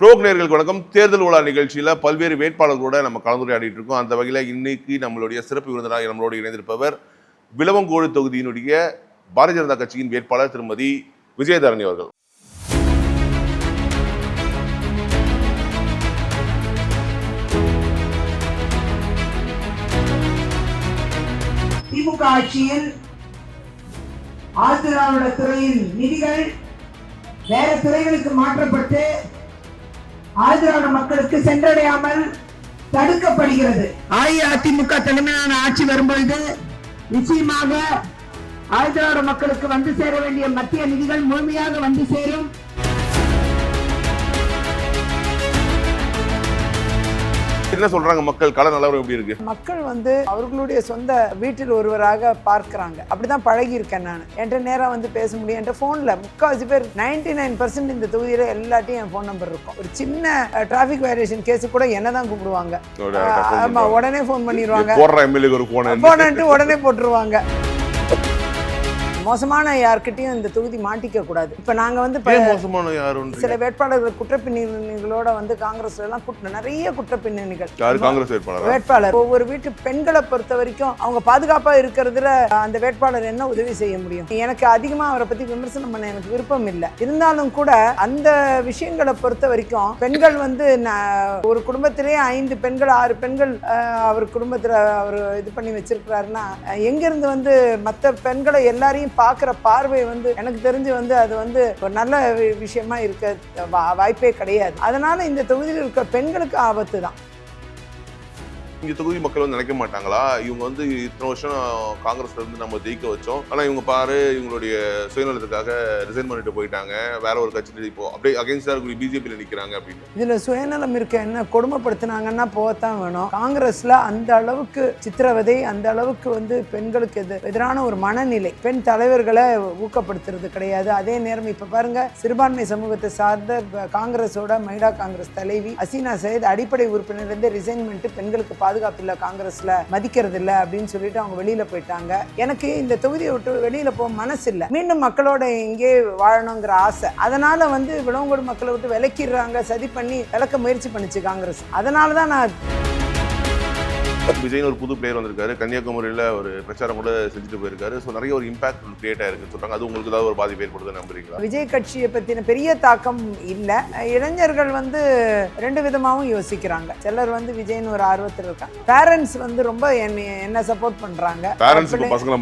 புரோக் நேயர்களுக்கு வணக்கம். தேர்தல் உலா நிகழ்ச்சியில் பல்வேறு வேட்பாளர்களோட நம்ம கலந்துரையாடிட்டு இருக்கோம். அந்த வகையில் இன்னைக்கு நம்மளுடைய சிறப்பு விருந்தினராக நம்மளோடு இணைந்திருப்பவர் விளவங்கோடு தொகுதியினுடைய பாரதிய ஜனதா கட்சியின் வேட்பாளர் திருமதி விஜயதரணி அவர்கள். திமுக ஆட்சியில் ஆதிராவிட துறையின் நிதிகள் வேற துறைகளுக்கு மாற்றப்பட்டு ஆதிராவிட மக்களுக்கு சென்றடையாமல் தடுக்கப்படுகிறது. அஇஅதிமுக தலைமையிலான ஆட்சி வரும்பொழுது நிச்சயமாக ஆதிராவிட மக்களுக்கு வந்து சேர வேண்டிய மத்திய நிதிகள் முழுமையாக வந்து சேரும். என்ன சொல்றாங்க மக்கள்? கள நிலவரம் எப்படி இருக்கு? மக்கள் அவர்களுடைய சொந்த வீட்டில் ஒருவராக பார்க்கிறாங்க. அப்படிதான் பழகி இருக்கேன் நான். என்கிட்ட நேரம் பேச முடியும். என்கிட்ட போன்ல முக்காவாசி பேர் 99% இந்த தொகுதியில எல்லாத்தையும் என் போன் நம்பர் இருக்கும். ஒரு சின்ன டிராபிக் வயலேஷன் கேஸ் கூட என்னதான் கூப்பிடுவாங்க. ஆமா, உடனே போன் பண்ணிடுவாங்க. உடனே போட்டுருவாங்க. மோசமான யார்கிட்டையும் இந்த தொகுதி மாட்டிக்க கூடாது. இப்ப நாங்க சில வேட்பாளர்கள் குற்றப்பின்னணிகளோட காங்கிரஸ்ல எல்லாம் நிறைய குற்றப்பின்னணிகள் வேட்பாளர் ஒவ்வொரு வீட்டு பெண்களை பொறுத்த வரைக்கும் அவங்க பாதுகாப்பா இருக்கிறதுல அந்த வேட்பாளர் என்ன உதவி செய்ய முடியும்? எனக்கு அதிகமா அவரை பத்தி விமர்சனம் பண்ண எனக்கு விருப்பம் இல்லை. இருந்தாலும் கூட அந்த விஷயங்களை பொறுத்த வரைக்கும் பெண்கள் ஒரு குடும்பத்திலேயே 5 பெண்கள் 6 பெண்கள் அவர் குடும்பத்துல அவர் இது பண்ணி வச்சிருக்கிறாருன்னா எங்கிருந்து மற்ற பெண்களை எல்லாரையும் பார்க்குற பார்வை எனக்கு தெரிஞ்சு அது ஒரு நல்ல விஷயமா இருக்க வாய்ப்பே கிடையாது. அதனால இந்த தொகுதியில் இருக்க பெண்களுக்கு ஆபத்து தான். இந்த தொகுதி மக்கள் நினைக்க மாட்டாங்களா, இவங்க இத்தனை வருஷம் காங்கிரஸ்ல இருந்து நம்ம ஜெயிக்க வச்சோம், ஆனா இவங்க பாரு இவங்களுடைய சுயநலத்துக்காக ரிசைன் பண்ணிட்டு போயிட்டாங்க, வேற ஒரு கட்சியில இப்போ அப்படியே அகைன்ஸ்டா இருக்கக்கூடிய பிஜேபியில நிக்கிறாங்க அப்படின்னு. இதுல சுயநலம் இருக்க என்ன கொடுமைப்படுத்தினாங்கன்னா போகத்தான் வேணும். காங்கிரஸ்ல அந்த அளவுக்கு சித்திரவதை, அந்த அளவுக்கு பெண்களுக்கு எதிரான ஒரு மனநிலை, பெண் தலைவர்களை ஊக்கப்படுத்துறது கிடையாது. அதே நேரம் இப்ப பாருங்க, சிறுபான்மை சமூகத்தை சார்ந்த காங்கிரஸோட மகிழா காங்கிரஸ் தலைவி ஹசீனா சையத் அடிப்படை உறுப்பினர் இருந்து ரிசைன் பண்ணிட்டு பெண்களுக்கு பாதுகாப்பு இல்ல, காங்கிரஸ்ல மதிக்கிறது இல்ல அப்படின்னு சொல்லிட்டு அவங்க வெளியில போயிட்டாங்க. எனக்கு இந்த தொகுதியை விட்டு வெளியில போக மனசு இல்ல. மீண்டும் மக்களோட இங்கே வாழணுங்கிற ஆசை. அதனால விளவங்கோடு மக்களை விட்டு விலக்கிடுறாங்க, சதி பண்ணி விளக்க முயற்சி பண்ணிச்சு காங்கிரஸ். அதனாலதான் நான் விஜய் ஒரு புது பிளேயர் வந்திருக்காரு, கன்னியாகுமரியில ஒரு பிரச்சாரம் கூட செஞ்சுட்டு போயிருக்காரு. ஸோ நிறைய ஒரு இம்பாக்ட் கிரியேட் ஆயிருக்குன்னு சொல்றாங்க. அது உங்களுக்கு ஏதாவது ஒரு பாதிப்பு ஏற்படுதுன்னு நம்புறீங்களா? விஜய் கட்சியை பத்தின பெரிய தாக்கம் இல்ல. இளைஞர்கள் 2 விதமாகவும் யோசிக்கிறாங்க. சிலர் விஜய்னு ஒரு ஆர்வத்தில் இருக்காங்க. பேரண்ட்ஸ் ரொம்ப என்ன சப்போர்ட் பண்றாங்க. பசங்களை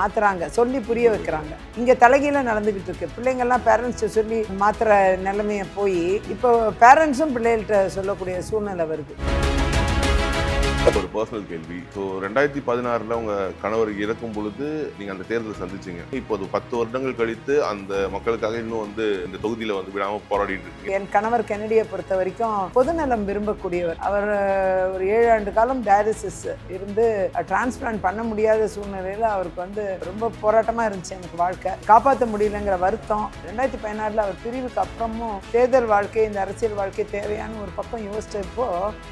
மாத்துறாங்க சொல்லி புரிய வைக்கிறாங்க. இங்க தலைகீழ நடந்துகிட்டு இருக்கு. பிள்ளைங்க எல்லாம் பேரண்ட்ஸ் சொல்லி மாத்துற நிலைமைய போய் இப்போ பேரண்ட்ஸும் பிள்ளைகள்கிட்ட சொல்லக்கூடிய சூழ்நிலை வருது. ஒரு பர்சனல் கேள்வி. ஸோ 2016 உங்க கணவர் இறக்கும் பொழுது நீங்க அந்த தேர்தலை சந்திச்சீங்க. இப்போது 10 வருடங்கள் கழித்து அந்த மக்களுக்காக இன்னும் இந்த தொகுதியில விடாம போராடிட்டு இருக்கு. என் கணவர் கென்னடியை பொறுத்த வரைக்கும் பொதுநலம் விரும்பக்கூடியவர். அவர் ஒரு 7 ஆண்டு காலம் டயாலிசிஸ் இருந்து டிரான்ஸ்பிளான்ட் பண்ண முடியாத சூழ்நிலையில அவருக்கு ரொம்ப போராட்டமா இருந்துச்சு. எனக்கு வாழ்க்கை காப்பாற்ற முடியலங்கிற வருத்தம். 2016 அவர் பிரிவுக்கு அப்புறமும் தேர்தல் வாழ்க்கை, இந்த அரசியல் வாழ்க்கை தேவையான ஒரு பக்கம் யோசிச்சப்போ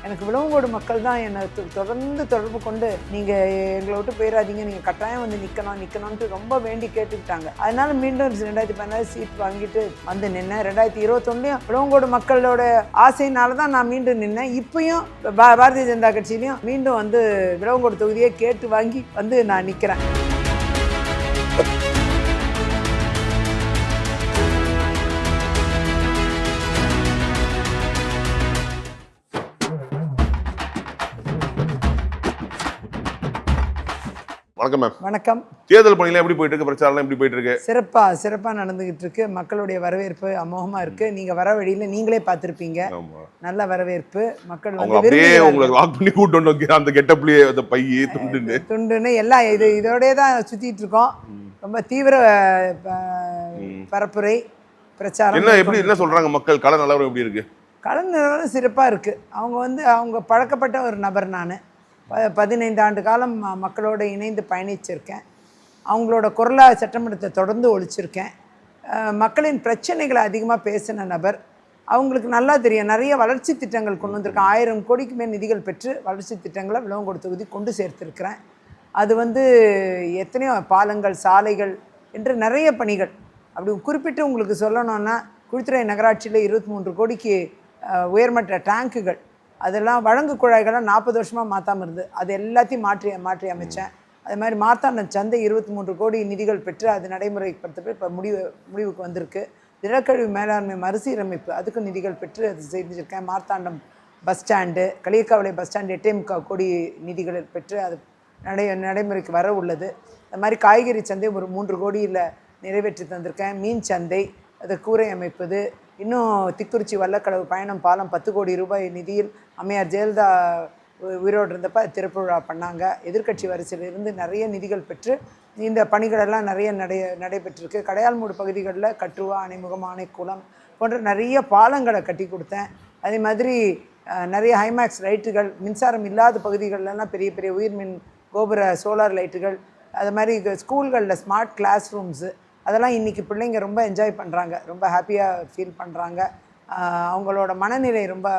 எனக்கு விளவங்கோடு மக்கள் தான் என்னை தொடர்ந்து தொடர்பு கொண்டு நீங்க எங்களை விட்டு போயிடாதீங்க, நீங்க கட்டாயம் நிக்கணும்னு ரொம்ப வேண்டி கேட்டுக்கிட்டாங்க. அதனால மீண்டும் 2016 சீட் வாங்கிட்டு நின்னேன். 2021 விளவங்கோடு மக்களோட ஆசையினாலதான் நான் மீண்டும் நின்னேன். இப்பயும் பாரதிய ஜனதா கட்சியிலையும் மீண்டும் விளவங்கோடு தொகுதியை கேட்டு வாங்கி நான் நிக்கிறேன். வணக்கம் மேம். வணக்கம். தேர்தல் பணியில எப்படி போயிட்டு இருக்கு? பிரச்சாரம் எப்படி போயிட்டு இருக்கு? சிறப்பா நடந்துகிட்டு இருக்கு. மக்களுடைய வரவேற்பு அமோகமா இருக்கு. நீங்க வர வழியில நீங்களே பார்த்திருப்பீங்க. நல்ல வரவேற்பு. மக்கள் அப்படியே உங்களுக்கு வாக் பண்ணி கூட்டு அந்த கெட்டப்லயே அந்த பைய துண்டுன்னு எல்லாம் இதோடய தான் சுத்திட்டு இருக்கோம். ரொம்ப தீவிர பரப்புரை பிரச்சாரம். என்ன சொல்றாங்க மக்கள்? கள நிலவரம் எப்படி இருக்கு? கள நிலவரம் சிறப்பா இருக்கு. அவங்க பழக்கப்பட்ட ஒரு நபர். நான் 15 ஆண்டு காலம் மக்களோடு இணைந்து பயணிச்சிருக்கேன். அவங்களோட குரலாக சட்டமன்றத்தை தொடர்ந்து ஒழிச்சிருக்கேன். மக்களின் பிரச்சனைகளை அதிகமாக பேசின நபர். அவங்களுக்கு நல்லா தெரியும், நிறைய வளர்ச்சி திட்டங்கள் கொண்டு வந்திருக்கேன். 1000 கோடிக்கு மேல் நிதிகள் பெற்று வளர்ச்சி திட்டங்களை விளவங்கோடு தொகுதி கொண்டு சேர்த்துருக்கிறேன். அது எத்தனையோ பாலங்கள், சாலைகள் என்று நிறைய பணிகள். அப்படி குறிப்பிட்டு உங்களுக்கு சொல்லணும்னா குழித்துறை நகராட்சியில் 23 கோடிக்கு உயர்மட்ட டேங்குகள், அதெல்லாம் வழங்கு குழாய்களை 40 வருஷமாக மாற்றாமல் இருந்தது. அது எல்லாத்தையும் மாற்றி அமைச்சேன். அது மாதிரி மார்த்தாண்டம் சந்தை 23 கோடி நிதிகள் பெற்று அது நடைமுறைப்படுத்த இப்போ முடிவுக்கு வந்திருக்கு. திடக்கழிவு மேலாண்மை மறுசீரமைப்பு அதுக்கு நிதிகள் பெற்று அது செஞ்சுருக்கேன். Marthandam bus stand, Kaliyakkavilai bus stand 8 கோடி நிதிகள் பெற்று அது நடைமுறைக்கு வர உள்ளது. அது மாதிரி காய்கறி சந்தை ஒரு 3 கோடியில் நிறைவேற்றி தந்திருக்கேன். மீன் சந்தை அதை கூரை அமைப்பது, இன்னும் திக்குறிச்சி வல்லக்கடவு பயணம் பாலம் 10 கோடி ரூபாய் நிதியில் அம்மையார் ஜெயலலிதா உயிரோடு இருந்தப்போ திறப்பு விழா பண்ணாங்க. எதிர்க்கட்சி வரிசையிலிருந்து நிறைய நிதிகள் பெற்று இந்த பணிகளெல்லாம் நிறைய நடைபெற்றிருக்கு. கடையால்மூடு பகுதிகளில் கட்டுவா, அணைமுகம், ஆணைக்குளம் போன்ற நிறைய பாலங்களை கட்டி கொடுத்தேன். அதே மாதிரி நிறைய ஹைமேக்ஸ் லைட்டுகள், மின்சாரம் இல்லாத பகுதிகளெல்லாம் பெரிய பெரிய உயிர்மின் கோபுர சோலார் லைட்டுகள், அது மாதிரி ஸ்கூல்களில் ஸ்மார்ட் கிளாஸ் ரூம்ஸு, அதெல்லாம் இன்றைக்கி பிள்ளைங்க ரொம்ப என்ஜாய் பண்ணுறாங்க, ரொம்ப ஹாப்பியாக ஃபீல் பண்ணுறாங்க. அவங்களோட மனநிலை ரொம்ப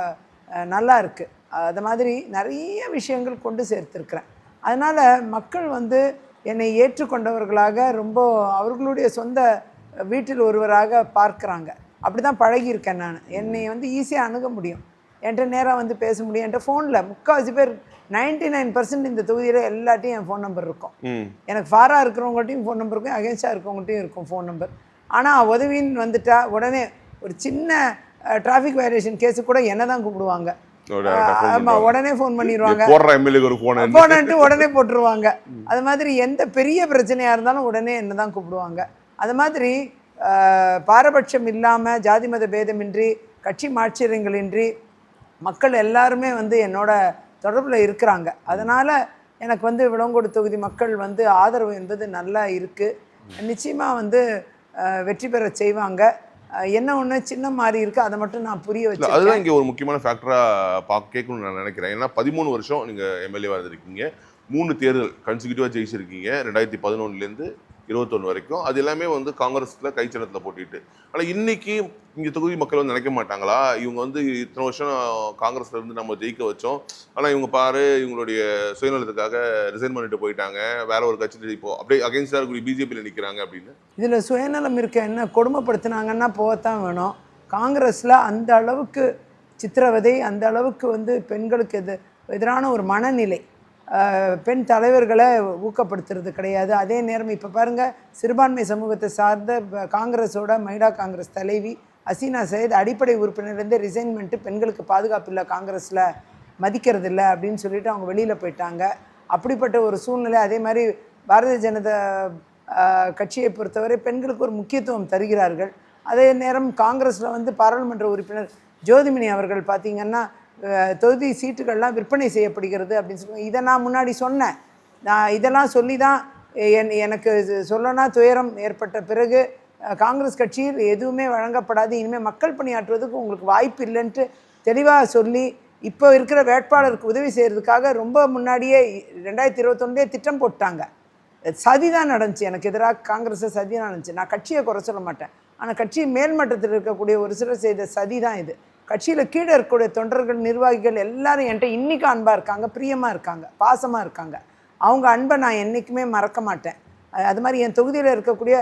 நல்லா இருக்குது. அது மாதிரி நிறைய விஷயங்கள் கொண்டு சேர்த்துருக்குறேன். அதனால் மக்கள் என்னை ஏற்றுக்கொண்டவர்களாக ரொம்ப அவர்களுடைய சொந்த வீட்டில் ஒருவராக பார்க்குறாங்க. அப்படி தான் பழகியிருக்கேன் நான். என்னை ஈஸியாக அணுக முடியும், என்கிட்ட நேராக பேச முடியும். என்கிட்ட ஃபோனில் முக்கால்வாசி பேர் 99% இந்த தொகுதியில் எல்லாட்டையும் என் ஃபோன் நம்பர் இருக்கும். எனக்கு ஃபாராக இருக்கிறவங்கள்ட்டையும் ஃபோன் நம்பர் இருக்கும், அகேன்ஸ்டாக இருக்கிறவங்கள்ட்டையும் இருக்கும் ஃபோன் நம்பர். ஆனால் உதவின்னு வந்துட்டா உடனே ஒரு சின்ன டிராஃபிக் வயலேஷன் கேஸு கூட என்ன தான் கூப்பிடுவாங்க. ஆமாம், உடனே ஃபோன் பண்ணிடுவாங்க, போனன்ட்டு உடனே போட்டுருவாங்க. அது மாதிரி எந்த பெரிய பிரச்சனையாக இருந்தாலும் உடனே என்ன தான் கூப்பிடுவாங்க. அது மாதிரி பாரபட்சம் இல்லாமல், ஜாதி மத பேதமின்றி, கட்சி மாட்சியங்களின்றி மக்கள் எல்லாருமே என்னோட தொடர்பில் இருக்கிறாங்க. அதனால் எனக்கு விளங்கோடு தொகுதி மக்கள் ஆதரவு என்பது நல்லா இருக்குது. நிச்சயமாக வெற்றி பெற செய்வாங்க. என்ன ஒன்று சின்ன மாறி இருக்குது, அதை மட்டும் நான் புரிய வச்சேன். அதுதான் இங்கே ஒரு முக்கியமான ஃபேக்டராக கேட்கணும்னு நான் நினைக்கிறேன். ஏன்னா 13 வருஷம் நீங்கள் எம்எல்ஏவாக இருந்திருக்கீங்க, 3 தேர்தல் கன்சிக்யூட்டிவாக ஜெயிச்சிருக்கீங்க, 2011லேருந்து 21 வரைக்கும். அது எல்லாமே காங்கிரஸில் கைச்சனத்தில் போட்டிட்டு. ஆனால் இன்னைக்கு இங்கே தொகுதி மக்கள் நினைக்க மாட்டாங்களா, இவங்க இத்தனை வருஷம் காங்கிரஸ்ல இருந்து நம்ம ஜெயிக்க வச்சோம், ஆனால் இவங்க பாரு இவங்களுடைய சுயநலத்துக்காக ரிசைன் பண்ணிட்டு போயிட்டாங்க, வேற ஒரு கட்சியில் இப்போ அப்படியே அகேன்ஸ்டாக இருக்கக்கூடிய பிஜேபியில் நிற்கிறாங்க அப்படின்னு. இதில் சுயநலம் இருக்க என்ன, கொடுமைப்படுத்தினாங்கன்னா போகத்தான் வேணும். காங்கிரஸில் அந்த அளவுக்கு சித்திரவதை, அந்த அளவுக்கு பெண்களுக்கு எதிரான ஒரு மனநிலை, பெண் தலைவர்களை ஊக்கப்படுத்துறது கிடையாது. அதே நேரம் இப்போ பாருங்கள், சிறுபான்மை சமூகத்தை சார்ந்த காங்கிரஸோட மகிழா காங்கிரஸ் தலைவி ஹசீனா சையத் அடிப்படை உறுப்பினர்லேருந்து ரிசைன்மெண்ட்டு, பெண்களுக்கு பாதுகாப்பு இல்லை, காங்கிரஸில் மதிக்கிறது இல்லை அப்படின்னு சொல்லிட்டு அவங்க வெளியில் போயிட்டாங்க. அப்படிப்பட்ட ஒரு சூழ்நிலை. அதே மாதிரி பாரதிய ஜனதா கட்சியை பொறுத்தவரை பெண்களுக்கு ஒரு முக்கியத்துவம் தருகிறார்கள். அதே நேரம் காங்கிரஸில் பாராளுமன்ற உறுப்பினர் ஜோதிமணி அவர்கள் பார்த்திங்கன்னா தொகுதி சீட்டுகள்லாம் விற்பனை செய்யப்படுகிறது அப்படின்னு சொல்லுவாங்க. இதை நான் முன்னாடி சொன்னேன். நான் இதெல்லாம் சொல்லி தான் எனக்கு சொல்லனா துயரம் ஏற்பட்ட பிறகு காங்கிரஸ் கட்சியில் எதுவுமே வழங்கப்படாது, இனிமேல் மக்கள் பணியாற்றுவதுக்கு உங்களுக்கு வாய்ப்பு இல்லைன்ட்டு தெளிவாக சொல்லி இப்போ இருக்கிற வேட்பாளருக்கு உதவி செய்கிறதுக்காக ரொம்ப முன்னாடியே 2021 திட்டம் போட்டாங்க. சதி தான் நடந்துச்சு, எனக்கு எதிராக காங்கிரஸை சதி தான் நடந்துச்சு. நான் கட்சியை குறை சொல்ல மாட்டேன், ஆனால் கட்சி மேல்மட்டத்தில் இருக்கக்கூடிய ஒரு சிலர் செய்த சதி தான் இது. கட்சியில் கீழே இருக்கக்கூடிய தொண்டர்கள், நிர்வாகிகள் எல்லாரும் என்கிட்ட இன்றைக்கும் அன்பாக இருக்காங்க, பிரியமாக இருக்காங்க, பாசமாக இருக்காங்க. அவங்க அன்பை நான் என்றைக்குமே மறக்க மாட்டேன். அது மாதிரி என் தொகுதியில் இருக்கக்கூடிய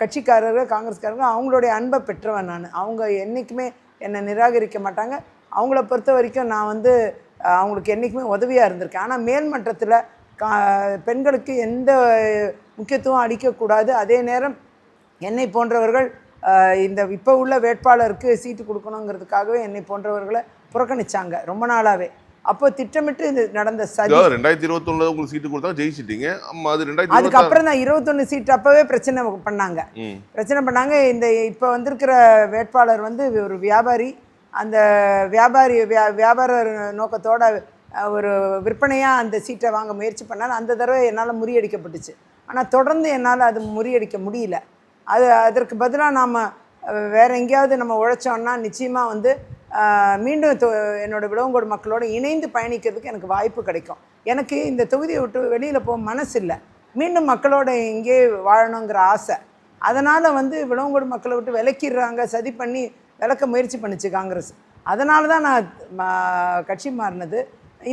கட்சிக்காரர்கள், காங்கிரஸ்காரர்கள் அவங்களுடைய அன்பை பெற்றவன் நான். அவங்க என்றைக்குமே என்னை நிராகரிக்க மாட்டாங்க. அவங்கள பொறுத்த வரைக்கும் நான் அவங்களுக்கு என்றைக்குமே உதவியாக இருந்திருக்கேன். ஆனால் மேல்மட்டத்தில் பெண்களுக்கு எந்த முக்கியத்துவம் அளிக்கக்கூடாது. அதே நேரம் என்னை போன்றவர்கள் இந்த இப்போ உள்ள வேட்பாளருக்கு சீட்டு கொடுக்கணுங்கிறதுக்காகவே என்னை போன்றவர்களை புறக்கணிச்சாங்க ரொம்ப நாளாகவே. அப்போ திட்டமிட்டு இது நடந்த சதி. 2021 உங்களுக்கு சீட்டு கொடுத்தா ஜெயிச்சிட்டீங்க. அதுக்கப்புறம் தான் 21 சீட்டு அப்போவே பிரச்சனை பண்ணாங்க. இந்த இப்போ வந்திருக்கிற வேட்பாளர் ஒரு வியாபாரி. அந்த வியாபார நோக்கத்தோட ஒரு விற்பனையாக அந்த சீட்டை வாங்க முயற்சி பண்ணால் அந்த தடவை என்னால் முறியடிக்கப்பட்டுச்சு. ஆனால் தொடர்ந்து என்னால் அது முறியடிக்க முடியல. அதற்கு பதிலாக நாம் வேறு எங்கேயாவது நம்ம உழைச்சோன்னா நிச்சயமாக மீண்டும் என்னோடய விளவங்கோடு மக்களோடு இணைந்து பயணிக்கிறதுக்கு எனக்கு வாய்ப்பு கிடைக்கும். எனக்கு இந்த தொகுதியை விட்டு வெளியில் போக மனசு இல்லை, மீண்டும் மக்களோட இங்கே வாழணுங்கிற ஆசை. அதனால் விளவங்கோடு மக்களை விட்டு விலக்கிடுறாங்க, சதி பண்ணி விளக்க முயற்சி பண்ணிச்சு காங்கிரஸ். அதனால தான் நான் கட்சி மாறினது.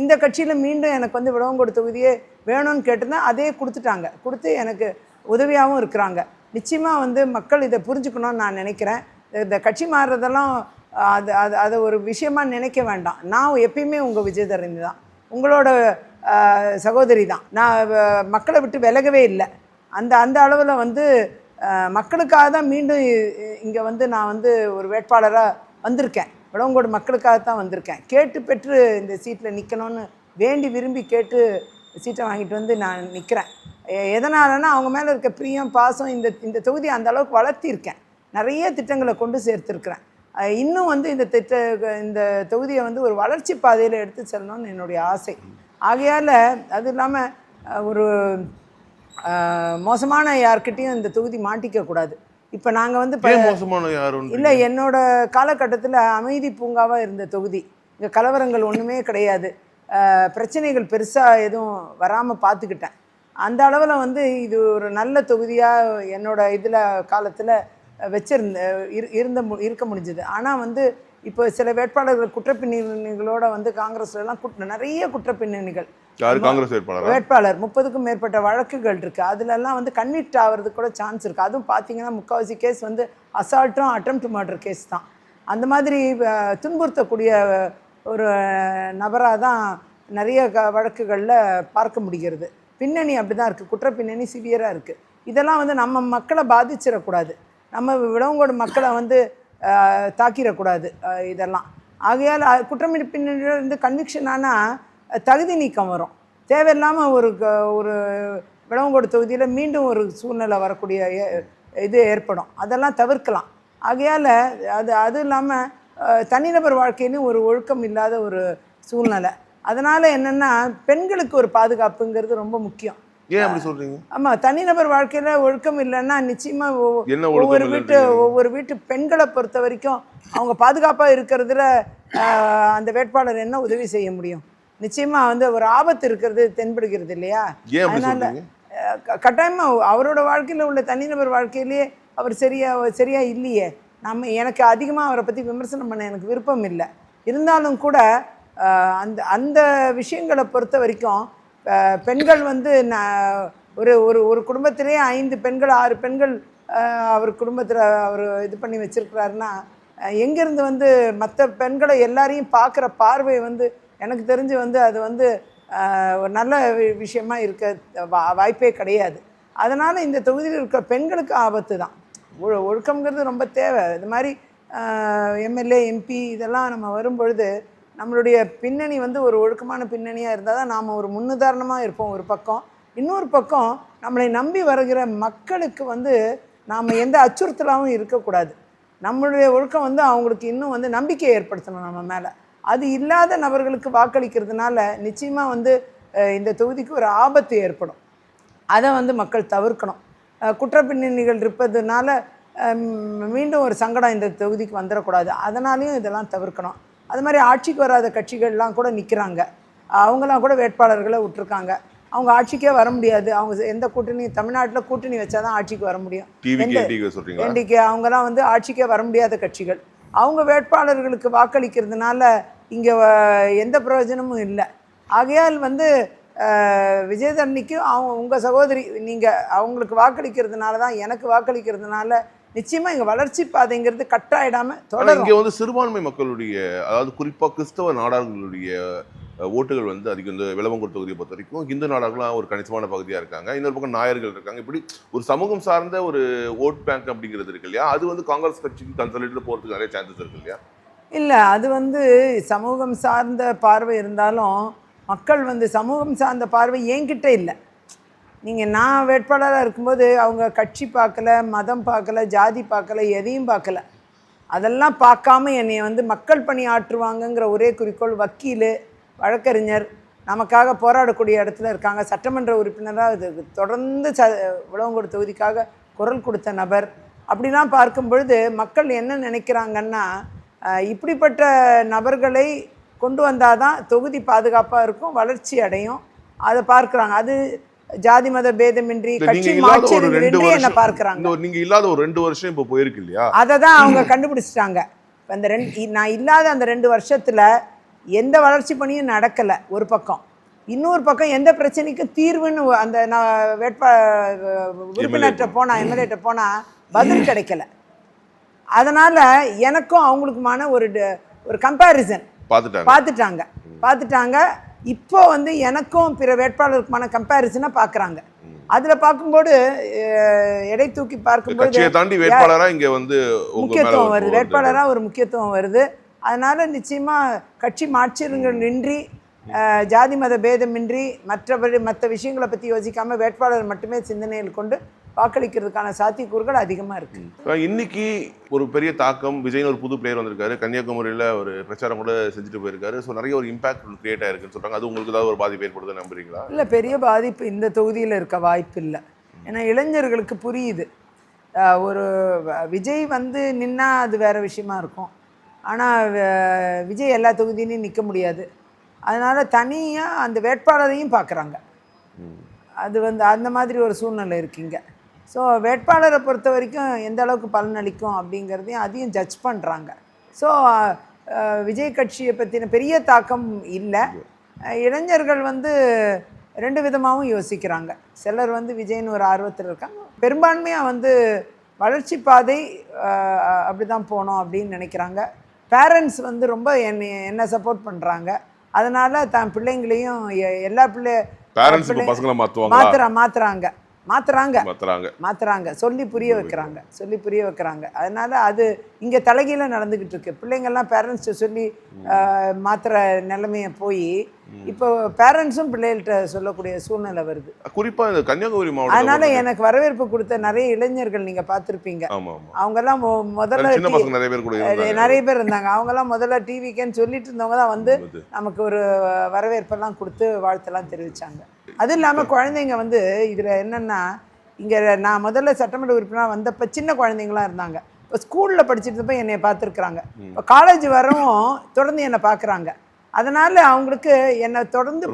இந்த கட்சியில் மீண்டும் எனக்கு விளவங்கோடு தொகுதியே வேணும்னு கேட்டுதான் அதே கொடுத்துட்டாங்க. கொடுத்து எனக்கு உதவியாகவும் இருக்கிறாங்க. நிச்சயமாக மக்கள் இதை புரிஞ்சுக்கணும்னு நான் நினைக்கிறேன். இந்த கட்சி மாறுறதெல்லாம் அது அது அதை ஒரு விஷயமா நினைக்க வேண்டாம். நான் எப்பயுமே உங்கள் விஜயதரணி தான், உங்களோட சகோதரி தான். நான் மக்களை விட்டு விலகவே இல்லை. அந்த அந்த அளவில் வந்து மக்களுக்காக தான் மீண்டும் இங்கே வந்து நான் வந்து ஒரு வேட்பாளராக வந்திருக்கேன். விளவங்கோடு மக்களுக்காக தான் வந்திருக்கேன். கேட்டு பெற்று இந்த சீட்டில் நிற்கணும்னு வேண்டி விரும்பி கேட்டு சீட்டை வாங்கிட்டு வந்து நான் நிற்கிறேன். எதனாலன்னா அவங்க மேலே இருக்க பிரியம் பாசம். இந்த தொகுதியை அந்த அளவுக்கு வளர்த்திருக்கேன். நிறைய திட்டங்களை கொண்டு சேர்த்துருக்குறேன். இன்னும் வந்து இந்த தொகுதியை வந்து ஒரு வளர்ச்சி பாதையில் எடுத்து செல்லணும்னு என்னுடைய ஆசை. ஆகையால் அது இல்லாமல் ஒரு மோசமான யார்கிட்டையும் இந்த தொகுதி மாட்டிக்கக்கூடாது. இப்போ நாங்கள் வந்து இல்லை, என்னோட காலகட்டத்தில் அமைதி பூங்காவாக இருந்த தொகுதி. இங்கே கலவரங்கள் ஒன்றுமே கிடையாது, பிரச்சனைகள் பெருசாக எதுவும் வராமல் பார்த்துக்கிட்டேன். அந்த அளவில் வந்து இது ஒரு நல்ல தொகுதியாக என்னோட இதில் காலத்தில் இருக்க முடிஞ்சது. ஆனால் வந்து இப்போ சில வேட்பாளர்கள் குற்றப்பின்னணிகளோட வந்து காங்கிரஸ்லாம் நிறைய குற்றப்பின்னணிகள். காங்கிரஸ் வேட்பாளர் 30க்கும் மேற்பட்ட வழக்குகள் இருக்குது. அதுலலாம் வந்து கன்விக்ட் ஆகிறதுக்கு கூட சான்ஸ் இருக்குது. அதுவும் பார்த்தீங்கன்னா முக்கால்வாசி கேஸ் வந்து அசால்ட்டும் அட்டெம்ப்ட் மர்டர் கேஸ் தான். அந்த மாதிரி துன்புறுத்தக்கூடிய ஒரு நபராக தான் நிறைய வழக்குகளில் பார்க்க முடிகிறது. பின்னணி அப்படி தான் இருக்குது, குற்ற பின்னணி சிவியராக இருக்குது. இதெல்லாம் வந்து நம்ம மக்களை பாதிச்சிடக்கூடாது, நம்ம விளவங்கோடு மக்களை வந்து தாக்கிடக்கூடாது இதெல்லாம். ஆகையால் குற்றமிட பின்னணியிலிருந்து கன்விக்ஷன் ஆனால் தகுதி நீக்கம் வரும். தேவையில்லாமல் ஒரு விளவங்கோடு தொகுதியில் மீண்டும் ஒரு சூழ்நிலை வரக்கூடிய இது ஏற்படும். அதெல்லாம் தவிர்க்கலாம். ஆகையால் அது இல்லாமல் தனிநபர் வாழ்க்கையிலும் ஒரு ஒழுக்கம் இல்லாத ஒரு சூழ்நிலை. அதனால் என்னென்னா பெண்களுக்கு ஒரு பாதுகாப்புங்கிறது ரொம்ப முக்கியம். ஏன் அப்படி சொல்றீங்க? ஆமாம், தனிநபர் வாழ்க்கையில் ஒழுக்கம் இல்லைன்னா நிச்சயமாக ஒவ்வொரு வீட்டு பெண்களை பொறுத்த வரைக்கும் அவங்க பாதுகாப்பாக இருக்கிறதுல அந்த வேட்பாளர் என்ன உதவி செய்ய முடியும்? நிச்சயமாக வந்து ஒரு ஆபத்து இருக்கிறது தென்படுகிறது இல்லையா? அதனால் கட்டாயமாக அவரோட வாழ்க்கையில் உள்ள தனிநபர் வாழ்க்கையிலேயே அவர் சரியா இல்லையே. எனக்கு அதிகமாக அவரை பற்றி விமர்சனம் பண்ண எனக்கு விருப்பம் இல்லை. இருந்தாலும் கூட அந்த விஷயங்களை பொறுத்த வரைக்கும் பெண்கள் வந்து ஒரு குடும்பத்திலே 5 பெண்கள் 6 பெண்கள் அவர் குடும்பத்தில் அவர் இது பண்ணி வச்சுருக்கிறாருன்னா எங்கேருந்து வந்து மற்ற பெண்களை எல்லாரையும் பார்க்குற பார்வை வந்து எனக்கு தெரிஞ்சு வந்து அது வந்து ஒரு நல்ல விஷயமா இருக்க வாய்ப்பே கிடையாது. அதனால் இந்த தொகுதியில் இருக்கிற பெண்களுக்கு ஆபத்து தான். ஒழுக்கம்ங்கிறது ரொம்ப தேவை. இது மாதிரி எம்எல்ஏ எம்பி இதெல்லாம் நம்ம வரும்பொழுது நம்மளுடைய பின்னணி வந்து ஒரு ஒழுக்கமான பின்னணியாக இருந்தால் தான் நாம் ஒரு முன்னுதாரணமாக இருப்போம் ஒரு பக்கம். இன்னொரு பக்கம் நம்மளை நம்பி வருகிற மக்களுக்கு வந்து நாம் எந்த அச்சுறுத்தலாகவும் இருக்கக்கூடாது. நம்மளுடைய ஒழுக்கம் வந்து அவங்களுக்கு இன்னும் வந்து நம்பிக்கையை ஏற்படுத்தணும் நம்ம மேலே. அது இல்லாத நபர்களுக்கு வாக்களிக்கிறதுனால நிச்சயமாக வந்து இந்த தொகுதிக்கு ஒரு ஆபத்து ஏற்படும். அதை வந்து மக்கள் தவிர்க்கணும். குற்றப்பின்னணிகள் இருப்பதுனால மீண்டும் ஒரு சங்கடம் இந்த தொகுதிக்கு வந்துடக்கூடாது. அதனாலையும் இதெல்லாம் தவிர்க்கணும். அது மாதிரி ஆட்சிக்கு வராத கட்சிகள்லாம் கூட நிற்கிறாங்க. அவங்களாம் கூட வேட்பாளர்களை விட்டுருக்காங்க. அவங்க ஆட்சிக்கே வர முடியாது. அவங்க எந்த கூட்டணி, தமிழ்நாட்டில் கூட்டணி வச்சா தான் ஆட்சிக்கு வர முடியும். என்டிகே அவங்கலாம் வந்து ஆட்சிக்கே வர முடியாத கட்சிகள். அவங்க வேட்பாளர்களுக்கு வாக்களிக்கிறதுனால இங்கே எந்த பிரயோஜனமும் இல்லை. ஆகையால் வந்து விஜயதரணிக்கு உங்கள் சகோதரி நீங்கள் அவங்களுக்கு வாக்களிக்கிறதுனால தான், எனக்கு வாக்களிக்கிறதுனால நிச்சயமாக இங்கே வளர்ச்சி பாதைங்கிறது கட்டாயிடாமல் தொடரும். இங்கே வந்து சிறுபான்மை மக்களுடைய, அதாவது குறிப்பாக கிறிஸ்தவ நாடார்களுடைய ஓட்டுகள் வந்து அதிகம். இந்த விளவங்கோடு தொகுதியை பொறுத்த வரைக்கும் இந்து நாடார்களாம் ஒரு கணிசமான பகுதியாக இருக்காங்க. இன்னொரு பக்கம் நாயர்கள் இருக்காங்க. இப்படி ஒரு சமூகம் சார்ந்த ஒரு ஓட் பேங்க் அப்படிங்கிறது இருக்கு இல்லையா? அது வந்து காங்கிரஸ் கட்சிக்கு கன்சல்டேட் போகிறதுக்கு நிறைய சான்சஸ் இருக்கு இல்லையா? இல்லை, அது வந்து சமூகம் சார்ந்த பார்வை இருந்தாலும் மக்கள் வந்து சமூகம் சார்ந்த பார்வை என்கிட்ட இல்லை. நான் வேட்பாளராக இருக்கும்போது அவங்க கட்சி பார்க்கல, மதம் பார்க்கல, ஜாதி பார்க்கல, எதையும் பார்க்கல. அதெல்லாம் பார்க்காம என்னை வந்து மக்கள் பணி ஆற்றுவாங்கங்கிற ஒரே குறிக்கோள். வக்கீல், வழக்கறிஞர், நமக்காக போராடக்கூடிய இடத்துல இருக்காங்க. சட்டமன்ற உறுப்பினராக இது தொடர்ந்து விளவங்கோடு தொகுதிக்காக குரல் கொடுத்த நபர். அப்படிலாம் பார்க்கும் பொழுது மக்கள் என்ன நினைக்கிறாங்கன்னா, இப்படிப்பட்ட நபர்களை கொண்டு வந்தால் தான் தொகுதி பாதுகாப்பாக இருக்கும், வளர்ச்சி அடையும். அதை பார்க்குறாங்க. அது ஜாதி மத பேதமின்றி கட்சி மாற்றின்றி என்ன பார்க்குறாங்க. நீங்க இல்லாத ஒரு 2 வருஷம் இப்போ போயிருக்கு இல்லையா? அதை தான் அவங்க கண்டுபிடிச்சிட்டாங்க. அந்த நான் இல்லாத அந்த 2 வருஷத்தில் எந்த வளர்ச்சி பணியும் நடக்கலை ஒரு பக்கம். இன்னொரு பக்கம் எந்த பிரச்சனைக்கும் தீர்வுன்னு அந்த நான் உறுப்பினர்கிட்ட போனால், எம்எல்ஏட்ட போனால் பதில் கிடைக்கல. அதனால் எனக்கும் அவங்களுக்குமான ஒரு கம்பேரிசன் பார்த்துட்டாங்க. இப்போ வந்து எனக்கும் பிற வேட்பாளருக்குமான கம்பேரிசனை பார்க்குறாங்க. அதில் பார்க்கும்போது எடை தூக்கி பார்க்கும்போது முக்கியத்துவம் வருது, வேட்பாளராக ஒரு முக்கியத்துவம் வருது. அதனால் நிச்சயமாக கட்சி மாற்றங்களின்றி ஜாதி மத பேதமின்றி மற்ற விஷயங்களை பற்றி யோசிக்காமல் வேட்பாளர் மட்டுமே சிந்தனையில் கொண்டு வாக்களிக்கிறதுக்கான சாத்தியக்கூறுகள் அதிகமாக இருக்குது. இன்னைக்கு ஒரு பெரிய தாக்கம், விஜய்னு ஒரு புது பிளேயர் வந்திருக்காரு, கன்னியாகுமரியில் ஒரு பிரச்சாரம் கூட செஞ்சுட்டு போயிருக்காரு. ஸோ நிறைய ஒரு இம்பாக்ட் கிரியேட் ஆயிருக்குன்னு சொல்கிறாங்க. அது உங்களுக்கு ஏதாவது ஒரு பாதிப்பு ஏற்படுதுன்னு நம்புறீங்களா? இல்லை, பெரிய பாதிப்பு இந்த தொகுதியில் இருக்க வாய்ப்பு இல்லை. ஏன்னா இளைஞர்களுக்கு புரியுது, ஒரு விஜய் வந்து நின்னா அது வேறு விஷயமா இருக்கும். ஆனால் விஜய் எல்லா தொகுதியிலையும் நிற்க முடியாது. அதனால் தனியாக அந்த வேட்பாளரையும் பார்க்குறாங்க. அது வந்து அந்த மாதிரி ஒரு சூழ்நிலை இருக்குங்க. ஸோ வேட்பாளரை பொறுத்த வரைக்கும் எந்த அளவுக்கு பலனளிக்கும் அப்படிங்கிறதையும் அதையும் ஜட்ஜ் பண்ணுறாங்க. ஸோ விஜய் கட்சியை பற்றின பெரிய தாக்கம் இல்லை. இளைஞர்கள் வந்து ரெண்டு விதமாகவும் யோசிக்கிறாங்க. சிலர் வந்து விஜய்னு ஒரு ஆர்வத்தில் இருக்காங்க. பெரும்பான்மையாக வந்து வளர்ச்சி பாதை அப்படி தான் போகணும் அப்படின்னு நினைக்கிறாங்க. பேரண்ட்ஸ் வந்து ரொம்ப என்ன சப்போர்ட் பண்ணுறாங்க. அதனால் தான் பிள்ளைங்களையும் எல்லா மாத்துறாங்க, சொல்லி புரிய வைக்கிறாங்க. அதனால அது இங்கே தலைகீழ நடந்துகிட்டு இருக்கு. பிள்ளைங்கள்லாம் பேரண்ட்ஸ்ட்டு சொல்லி மாத்துற நிலைமையை போய் இப்போ பேரண்ட்ஸும் பிள்ளைகள்கிட்ட சொல்லக்கூடிய சூழ்நிலை வருது, குறிப்பா இந்த கன்னியாகுமரி மாவட்டம். அதனால எனக்கு வரவேற்பு கொடுத்த நிறைய இளைஞர்கள் நீங்க பார்த்துருப்பீங்க. அவங்கெல்லாம் முதல்ல நிறைய பேர் இருந்தாங்க. அவங்கெல்லாம் முதல்ல டிவிக்கேன்னு சொல்லிட்டு இருந்தவங்க தான் வந்து நமக்கு ஒரு வரவேற்பெல்லாம் கொடுத்து வாழ்த்தெல்லாம் தெரிவித்தாங்க. அது இல்லாமல் குழந்தைங்க வந்து இதில் என்னென்னா, இங்கே நான் முதல்ல சட்டமன்ற உறுப்பினராக வந்தப்போ சின்ன குழந்தைங்களாம் இருந்தாங்க. இப்போ ஸ்கூலில் படிச்சுட்டு இருந்தப்போ என்னை பார்த்துருக்குறாங்க. இப்போ காலேஜ் வரவும் தொடர்ந்து என்னை பார்க்குறாங்க. அதனால் அவங்களுக்கு என்னை தொடர்ந்து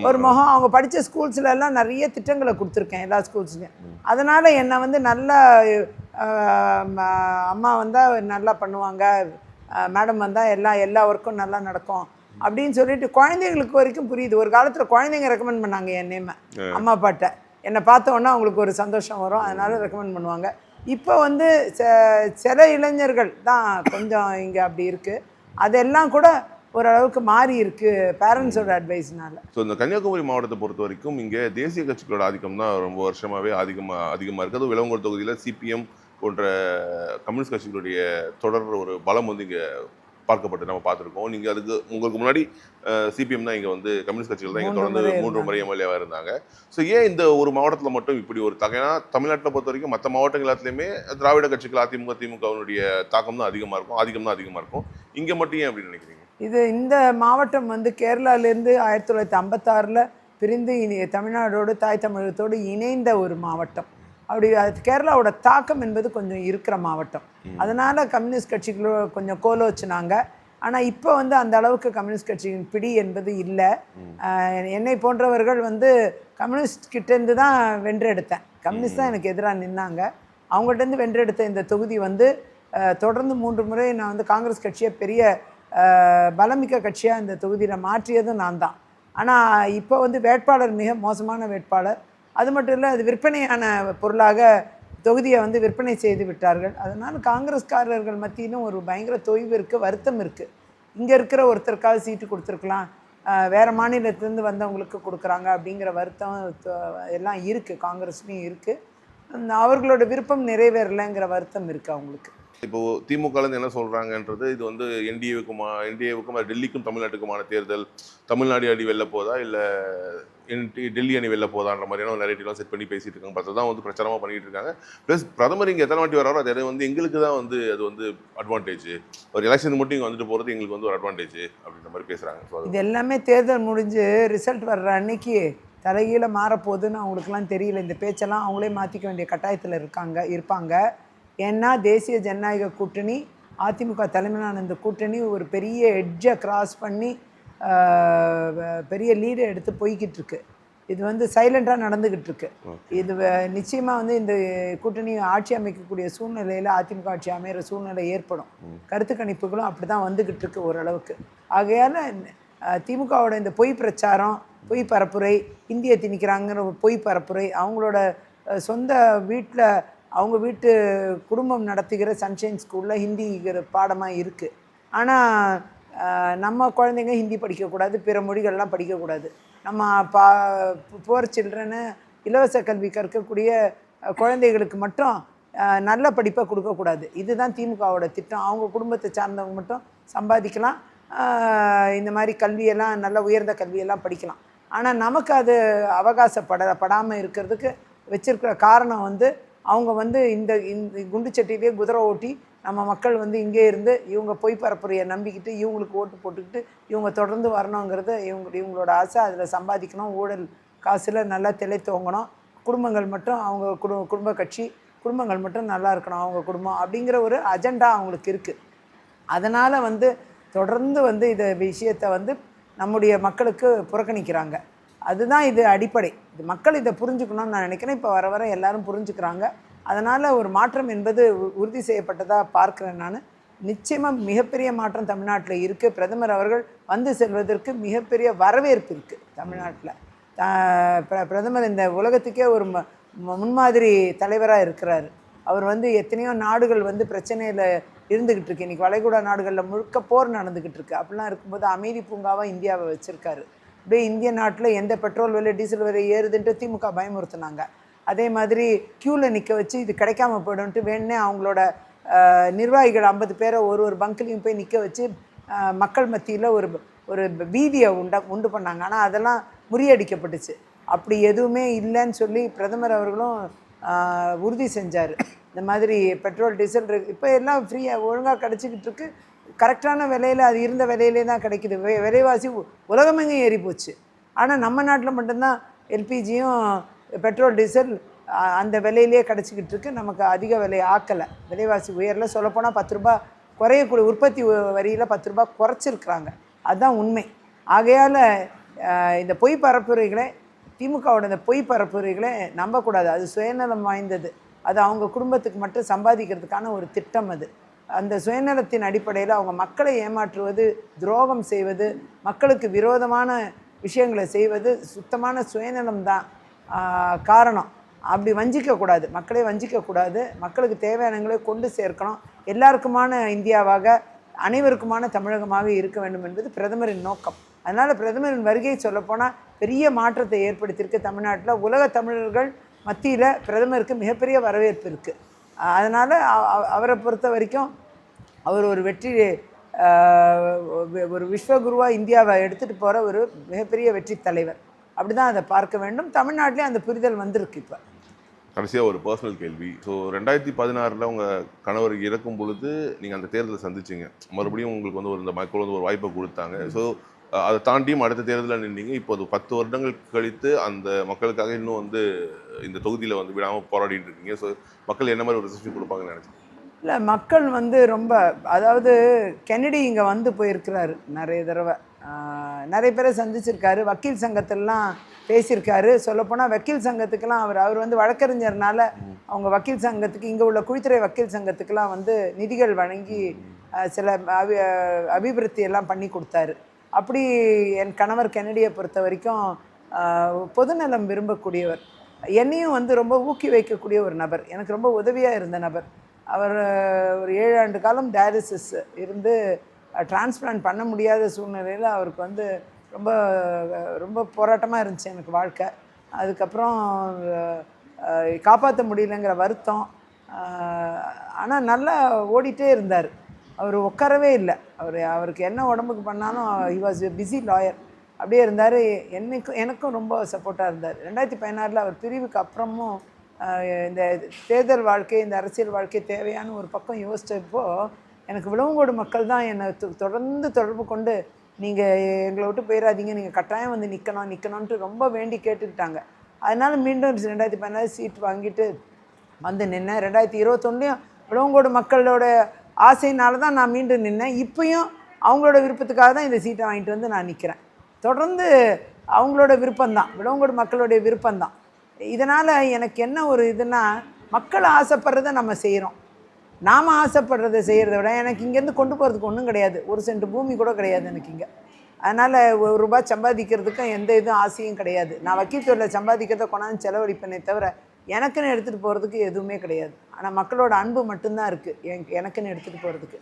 ஒரு முகம். அவங்க படித்த ஸ்கூல்ஸில் எல்லாம் நிறைய திட்டங்களை கொடுத்துருக்கேன், எல்லா ஸ்கூல்ஸ்லையும். அதனால் என்னை வந்து நல்லா அம்மா வந்தால் நல்லா பண்ணுவாங்க, மேடம் வந்தால் எல்லா ஒர்க்கும் நல்லா நடக்கும் அப்படின்னு சொல்லிட்டு குழந்தைங்களுக்கு வரைக்கும் புரியுது. ஒரு காலத்தில் குழந்தைங்க ரெக்கமெண்ட் பண்ணாங்க என் நேமை அம்மா அப்பாட்ட. என்னை பார்த்தோன்னா அவங்களுக்கு ஒரு சந்தோஷம் வரும், அதனால ரெக்கமெண்ட் பண்ணுவாங்க. இப்போ வந்து சில இளைஞர்கள் தான் கொஞ்சம் இங்கே அப்படி இருக்குது. அதெல்லாம் கூட ஓரளவுக்கு மாறி இருக்கு பேரண்ட்ஸோட அட்வைஸ்னால. ஸோ இந்த கன்னியாகுமரி மாவட்டத்தை பொறுத்த வரைக்கும் இங்கே தேசிய கட்சிகளோட ஆதிக்கம் தான் ரொம்ப வருஷமாகவே அதிகமாக இருக்குது. விலங்குகள் தொகுதியில் சிபிஎம் போன்ற கம்யூனிஸ்ட் கட்சிகளுடைய தொடர் ஒரு பலம் வந்து இங்கே பார்க்கப்பட்டு நம்ம பார்த்துருக்கோம். நீங்கள் உங்களுக்கு முன்னாடி சிபிஎம் தான் இங்கே வந்து கம்யூனிஸ்ட் கட்சிகள் தான் இங்கே தொடர்ந்து 3 முறை எம்எல்ஏவாக இருந்தாங்க. ஸோ ஏன் இந்த ஒரு மாவட்டத்தில் மட்டும் இப்படி ஒரு தகைனா, தமிழ்நாட்டில் பொறுத்த வரைக்கும் மற்ற மாவட்டங்கள் எல்லாத்துலேயுமே திராவிட கட்சிகள் திமுகவுடைய தாக்கம் தான் அதிகமாக இருக்கும். இங்கே மட்டும் ஏன் அப்படின்னு நினைக்கிறீங்க? இந்த மாவட்டம் வந்து கேரளாவிலேருந்து 1956 பிரிந்து தமிழ்நாடோடு தாய் தமிழகத்தோடு இணைந்த ஒரு மாவட்டம். அப்படி கேரளாவோட தாக்கம் என்பது கொஞ்சம் இருக்கிற மாவட்டம். அதனால் கம்யூனிஸ்ட் கட்சிகளோ கொஞ்சம் கோலோச்சுனாங்க. ஆனால் இப்போ வந்து அந்த அளவுக்கு கம்யூனிஸ்ட் கட்சியின் பிடி என்பது இல்லை. என்னை போன்றவர்கள் வந்து கம்யூனிஸ்ட் கிட்டேருந்து தான் வென்றெடுத்தேன். கம்யூனிஸ்ட் தான் எனக்கு எதிராக நின்னாங்க. அவங்கள்ட்டேருந்து வென்றெடுத்த இந்த தொகுதி வந்து தொடர்ந்து 3 முறை நான் வந்து காங்கிரஸ் கட்சியை பெரிய பலமிக்க கட்சியாக இந்த தொகுதியில் மாற்றியதும் நான் தான். ஆனால் இப்போ வந்து வேட்பாளர் மிக மோசமான வேட்பாளர். அது மட்டும் இல்லை, அது விற்பனையான பொருளாக தொகுதியை வந்து விற்பனை செய்து விட்டார்கள். அதனால் காங்கிரஸ்காரர்கள் மத்தியிலும் ஒரு பயங்கர தொய்வு இருக்குது, வருத்தம் இருக்குது. இங்கே இருக்கிற ஒருத்தருக்காக சீட்டு கொடுத்துருக்கலாம், வேறு மாநிலத்திலேருந்து வந்தவங்களுக்கு கொடுக்குறாங்க அப்படிங்கிற வருத்தம் எல்லாம் இருக்குது. காங்கிரஸ்லேயும் இருக்குது. அவர்களோட விருப்பம் நிறைவேறலைங்கிற வருத்தம் இருக்குது அவங்களுக்கு. இப்போ திமுகலேருந்து என்ன சொல்கிறாங்கன்றது, இது வந்து என்டிஏவுக்கும் டெல்லிக்கும் தமிழ்நாட்டுக்குமான தேர்தல், தமிழ்நாடு அணி வெளில போதா இல்லை டெல்லி அணி வெளில போதான்ற மாதிரியான நரேட்டிவ்லாம் செட் பண்ணி பேசிட்டு இருக்காங்க. பார்த்து தான் வந்து பிரச்சாரமாக பண்ணிட்டு இருக்காங்க. ப்ளஸ் பிரதமர் இங்கே எத்தனை வாட்டி வராரோ அது வந்து எங்களுக்கு தான் வந்து அது வந்து அட்வான்டேஜ், ஒரு எலெக்ஷன் மட்டும் இங்கே வந்துட்டு போகிறது எங்களுக்கு வந்து ஒரு அட்வான்டேஜ் அப்படின்ற மாதிரி பேசுகிறாங்க. ஸோ இது எல்லாமே தேர்தல் முடிஞ்சு ரிசல்ட் வர்ற அன்னைக்கு தலைகீழ மாறப்போகுதுன்னு அவங்களுக்குலாம் தெரியல. இந்த பேச்செல்லாம் அவங்களே மாற்றிக்க வேண்டிய கட்டாயத்தில் இருப்பாங்க. ஏன்னா தேசிய ஜனநாயக கூட்டணி, அதிமுக தலைமையிலான இந்த கூட்டணி ஒரு பெரிய எட்ஜை கிராஸ் பண்ணி பெரிய லீடை எடுத்து போய்கிட்டு இருக்கு. இது வந்து சைலண்டாக நடந்துக்கிட்டு இருக்கு. இது நிச்சயமாக வந்து இந்த கூட்டணி ஆட்சி அமைக்கக்கூடிய சூழ்நிலையில் அதிமுக ஆட்சி அமைகிற சூழ்நிலை ஏற்படும். கருத்து கணிப்புகளும் அப்படி தான் வந்துக்கிட்டு இருக்கு ஓரளவுக்கு. ஆகையால் திமுகவோட இந்த பொய் பிரச்சாரம், பொய் பரப்புரை, இந்தியை திணிக்கிறாங்கிற ஒரு பொய் பரப்புரை, அவங்களோட சொந்த வீட்டில் அவங்க வீட்டு குடும்பம் நடத்துகிற சன்ஷைன் ஸ்கூலில் ஹிந்திங்கிற பாடமாக இருக்குது. ஆனால் நம்ம குழந்தைங்க ஹிந்தி படிக்கக்கூடாது, பிற மொழிகள்லாம் படிக்கக்கூடாது. நம்ம புவர் சில்ட்ரனு இலவச கல்வி கற்கக்கூடிய குழந்தைகளுக்கு மட்டும் நல்ல படிப்பை கொடுக்கக்கூடாது. இதுதான் திமுகவோட திட்டம். அவங்க குடும்பத்தை சார்ந்தவங்க மட்டும் சம்பாதிக்கலாம், இந்த மாதிரி கல்வியெல்லாம் நல்ல உயர்ந்த கல்வியெல்லாம் படிக்கலாம். ஆனால் நமக்கு அது அவகாசப்படாமல் இருக்கிறதுக்கு வச்சிருக்கிற காரணம் வந்து அவங்க வந்து இந்த குண்டுச்சட்டியிலே குதிரை ஓட்டி நம்ம மக்கள் வந்து இங்கே இருந்து இவங்க பொய் பரப்புரையை நம்பிக்கிட்டு இவங்களுக்கு ஓட்டு போட்டுக்கிட்டு இவங்க தொடர்ந்து வரணுங்கிறது இவங்களோட ஆசை. அதில் சம்பாதிக்கணும், ஊழல் காசில் நல்லா திளைத்தோங்கணும், குடும்பங்கள் மட்டும் அவங்க குடும்ப கட்சி குடும்பங்கள் மட்டும் நல்லா இருக்கணும் அவங்க குடும்பம் அப்படிங்கிற ஒரு அஜெண்டா அவங்களுக்கு இருக்குது. அதனால் வந்து தொடர்ந்து வந்து இந்த விஷயத்தை வந்து நம்முடைய மக்களுக்கு புறக்கணிக்கிறாங்க. அதுதான் இது அடிப்படை. இது மக்கள் இதை புரிஞ்சுக்கணும்னு நான் நினைக்கிறேன். இப்போ வர வர எல்லாரும் புரிஞ்சுக்கிறாங்க. அதனால் ஒரு மாற்றம் என்பது உறுதி செய்யப்பட்டதாக பார்க்குறேன் நான். நிச்சயமாக மிகப்பெரிய மாற்றம் தமிழ்நாட்டில் இருக்குது. பிரதமர் அவர்கள் வந்து செல்வதற்கு மிகப்பெரிய வரவேற்பு இருக்குது தமிழ்நாட்டில். பிரதமர் இந்த உலகத்துக்கே ஒரு முன்மாதிரி தலைவராக இருக்கிறார். அவர் வந்து எத்தனையோ நாடுகள் வந்து பிரச்சனையில் இருந்துக்கிட்டு இருக்கு. இன்றைக்கி வளைகுடா நாடுகளில் முழுக்க போர் நடந்துக்கிட்டு இருக்குது. அப்படிலாம் இருக்கும்போது அமைதி பூங்காவாக இந்தியாவை வச்சுருக்காரு. அப்படியே இந்திய நாட்டில் எந்த பெட்ரோல் விலை டீசல் விலை ஏறுதுன்ட்டு திமுக பயமுறுத்தினாங்க. அதே மாதிரி க்யூவில் நிற்க வச்சு இது கிடைக்காம போய்டும்ட்டு வேணே அவங்களோட நிர்வாகிகள் 50 பேரை ஒரு பங்க்லேயும் போய் நிற்க வச்சு மக்கள் மத்தியில் ஒரு பீதியை உண்டு பண்ணாங்க. ஆனால் அதெல்லாம் முறியடிக்கப்பட்டுச்சு. அப்படி எதுவுமே இல்லைன்னு சொல்லி பிரதமர் அவர்களும் உறுதி செஞ்சார். இந்த மாதிரி பெட்ரோல் டீசல் இப்போ எல்லாம் ஃப்ரீயாக ஒழுங்காக கிடச்சிக்கிட்டு இருக்கு. கரெக்டான விலையில் அது இருந்த விலையிலே தான் கிடைக்கிது. விலைவாசி உலகமெங்கும் ஏறி போச்சு. ஆனால் நம்ம நாட்டில் மட்டும்தான் எல்பிஜியும் பெட்ரோல் டீசல் அந்த விலையிலே கிடச்சிக்கிட்டு இருக்கு. நமக்கு அதிக விலை ஆக்கலை, விலைவாசி உயரில். சொல்லப்போனால் 10 ரூபா குறையக்கூடிய உற்பத்தி வரியில் 10 ரூபா குறைச்சிருக்கிறாங்க. அதுதான் உண்மை. ஆகையால் இந்த பொய் பரப்புரைகளை, திமுகவோட இந்த பொய் பரப்புரைகளை நம்பக்கூடாது. அது சுயநலம் வாய்ந்தது. அது அவங்க குடும்பத்துக்கு மட்டும் சம்பாதிக்கிறதுக்கான ஒரு திட்டம். அது அந்த சுயநலத்தின் அடிப்படையில் அவங்க மக்களை ஏமாற்றுவது, துரோகம் செய்வது, மக்களுக்கு விரோதமான விஷயங்களை செய்வது சுத்தமான சுயநலம்தான் காரணம். அப்படி வஞ்சிக்கக்கூடாது, மக்களை வஞ்சிக்கக்கூடாது. மக்களுக்கு தேவையானங்களை கொண்டு சேர்க்கணும். எல்லாருக்குமான இந்தியாவாக, அனைவருக்குமான தமிழகமாக இருக்க வேண்டும் என்பது பிரதமரின் நோக்கம். அதனால் பிரதமரின் வருகை சொல்லப்போனால் பெரிய மாற்றத்தை ஏற்படுத்தியிருக்கு தமிழ்நாட்டில். உலக தமிழர்கள் மத்தியில் பிரதமருக்கு மிகப்பெரிய வரவேற்பு இருக்குது. அதனால் அவரை பொறுத்த வரைக்கும் அவர் ஒரு ஒரு விஸ்வகுருவாக இந்தியாவை எடுத்துகிட்டு போகிற ஒரு மிகப்பெரிய வெற்றி தலைவர். அப்படி தான் அதை பார்க்க வேண்டும். தமிழ்நாட்டிலே அந்த புரிதல் வந்திருக்கு. இப்போ கடைசியாக ஒரு பர்சனல் கேள்வி. ஸோ 2016 உங்கள் கணவர் இறக்கும் பொழுது நீங்கள் அந்த தேர்தலை சந்திச்சிங்க. மறுபடியும் உங்களுக்கு வந்து இந்த மக்கள் வந்து ஒரு வாய்ப்பை கொடுத்தாங்க. ஸோ அதை தாண்டியும் அடுத்த தேர்தலில் நின்றீங்க. இப்போது 10 வருடங்கள் கழித்து அந்த மக்களுக்காக இன்னும் வந்து இந்த தொகுதியில் வந்து விடாமல் போராடிட்டு இருக்கீங்க. ஸோ மக்கள் என்ன மாதிரி ஒரு ரிசப்ஷன் கொடுப்பாங்கன்னு நினச்சேன். இல்லை, மக்கள் வந்து ரொம்ப, அதாவது கென்னடி இங்கே வந்து போயிருக்கிறாரு நிறைய தடவை, நிறைய பேரை சந்திச்சிருக்காரு, வக்கீல் சங்கத்திலலாம் பேசியிருக்காரு. சொல்லப்போனால் வக்கீல் சங்கத்துக்கெல்லாம் அவர் வந்து வழக்கறிஞர்னால அவங்க வக்கீல் சங்கத்துக்கு, இங்கே உள்ள குழித்துறை வக்கீல் சங்கத்துக்கெல்லாம் வந்து நிதிகள் வழங்கி சில அபிவிருத்தியெல்லாம் பண்ணி கொடுத்தாரு. அப்படி என் கணவர் கென்னடியை பொறுத்த வரைக்கும் பொதுநலம் விரும்பக்கூடியவர். என்னையும் வந்து ரொம்ப ஊக்கி வைக்கக்கூடிய ஒரு நபர், எனக்கு ரொம்ப உதவியாக இருந்த நபர். அவர் ஒரு 7 ஆண்டு காலம் டயாலிசிஸ் இருந்து டிரான்ஸ்பிளான்ட் பண்ண முடியாத சூழ்நிலையில் அவருக்கு வந்து ரொம்ப ரொம்ப போராட்டமாக இருந்துச்சு எனக்கு வாழ்க்கை. அதுக்கப்புறம் காப்பாற்ற முடியலங்கிற வருத்தம். ஆனால் நல்லா ஓடிட்டே இருந்தார். அவர் உட்காரவே இல்லை. அவருக்கு என்ன உடம்புக்கு பண்ணாலும் he was a busy lawyer. அப்படியே இருந்தார். எனக்கும் ரொம்ப சப்போர்ட்டாக இருந்தார். 2016 அவர் பிரிவுக்கு அப்புறமும் இந்த தேர்தல் வாழ்க்கை, இந்த அரசியல் வாழ்க்கை தேவையான ஒரு பக்கம் யோசித்தப்போ எனக்கு விளவங்கோடு மக்கள் தான் என்னை தொடர்ந்து தொடர்பு கொண்டு, நீங்கள் எங்களை விட்டு போயிடாதீங்க, நீங்கள் கட்டாயம் வந்து நிற்கணுன்ட்டு ரொம்ப வேண்டி கேட்டுக்கிட்டாங்க. அதனால் மீண்டும் 2016 சீட் வாங்கிட்டு வந்து நின்னேன். 2021 விளவங்கோடு மக்களோட ஆசையினால தான் நான் மீண்டும் நின்னேன். இப்போயும் அவங்களோட விருப்பத்துக்காக தான் இந்த சீட்டை வாங்கிட்டு வந்து நான் நிற்கிறேன். தொடர்ந்து அவங்களோட விருப்பம்தான், விளவங்கோடு மக்களுடைய விருப்பம்தான். இதனால் எனக்கு என்ன ஒரு இதுனா, மக்கள் ஆசைப்படுறத நம்ம செய்கிறோம். நாம் ஆசைப்படுறதை செய்கிறத விட எனக்கு இங்கேருந்து கொண்டு போகிறதுக்கு ஒன்றும் கிடையாது. 1 சென்ட் பூமி கூட கிடையாது எனக்கு இங்கே. அதனால் ₹1 சம்பாதிக்கிறதுக்கும் எந்த இதுவும் ஆசையும் கிடையாது. நான் வக்கீல் தொழிலை சம்பாதிக்கிறத கொண்டாந்து செலவழிப்பேனே தவிர எனக்குன்னு எடுத்துகிட்டு போகிறதுக்கு எதுவுமே கிடையாது. ஆனால் மக்களோட அன்பு மட்டும்தான் இருக்குது எனக்குன்னு எடுத்துகிட்டு போகிறதுக்கு.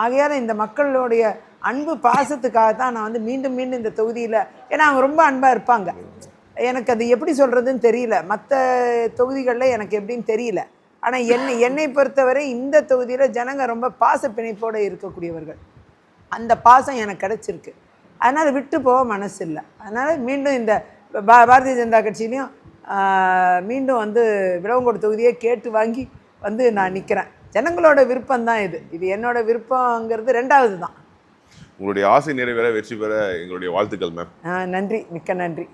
ஆகையால் இந்த மக்களுடைய அன்பு பாசத்துக்காக தான் நான் வந்து மீண்டும் மீண்டும் இந்த தொகுதியில், ஏன்னா அவங்க ரொம்ப அன்பாக இருப்பாங்க. எனக்கு அது எப்படி சொல்கிறதுன்னு தெரியல, மற்ற தொகுதிகளில் எனக்கு எப்படின்னு தெரியல. ஆனால் என்னை பொறுத்தவரை இந்த தொகுதியில் ஜனங்க ரொம்ப பாச பிணைப்போடு இருக்கக்கூடியவர்கள். அந்த பாசம் எனக்கு கிடச்சிருக்கு. அதனால் விட்டு போக மனசு இல்லை. அதனால் மீண்டும் இந்த பாரதிய ஜனதா கட்சியிலையும் மீண்டும் வந்து விளவங்கோடு தொகுதியை கேட்டு வாங்கி வந்து நான் நிற்கிறேன். ஜனங்களோட விருப்பம்தான் இது. இது என்னோட விருப்பங்கிறது ரெண்டாவது தான். உங்களுடைய ஆசை நிறைவேற வெற்றி பெற எங்களுடைய வாழ்த்துக்கள் மேம். நன்றி, மிக்க நன்றி.